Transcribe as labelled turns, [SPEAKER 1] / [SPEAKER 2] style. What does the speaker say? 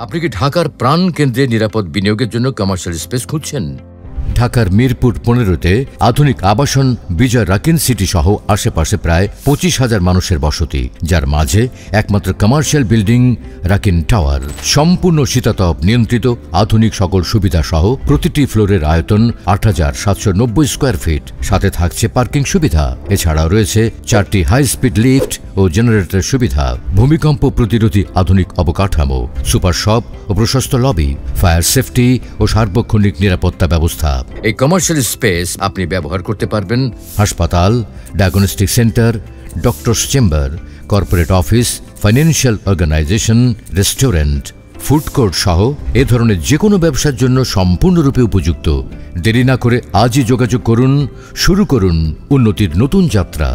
[SPEAKER 1] আপনি কি ঢাকার প্রাণ কেন্দ্রে নিরাপদ বিনিয়োগের জন্য কমার্শিয়াল স্পেস খুঁজছেন? ঢাকার মিরপুর 15-তে আধুনিক আবাসন বিজয় রাকিন সিটি সহ আশেপাশে প্রায় 25,000 মানুষের বসতি, যার মাঝে একমাত্র কমার্শিয়াল বিল্ডিং রাকিন টাওয়ার। সম্পূর্ণ শীতাতপ নিয়ন্ত্রিত আধুনিক সকল সুবিধা সহ প্রতিটি ফ্লোরের আয়তন 8,790 স্কোয়ার ফিট। সাথে থাকছে পার্কিং সুবিধা। এছাড়াও রয়েছে 4টি হাই স্পিড লিফট ও জেনারেটর সুবিধা, ভূমিকম্প প্রতিরোধী আধুনিক অবকাঠামো, সুপার শপ ও প্রশস্ত লবি, ফায়ার সেফটি ও সার্বক্ষণিক নিরাপত্তা ব্যবস্থা। এই কমার্শিয়াল স্পেস আপনি ব্যবহার করতে পারবেন হাসপাতাল, diagnostic centre, doctors chamber, corporate office, financial organisation, restaurant, food court সহ এ ধরনের যে কোনো ব্যবসার জন্য সম্পূর্ণরূপে উপযুক্ত। দেরি না করে আজই যোগাযোগ করুন, শুরু করুন উন্নতির নতুন যাত্রা।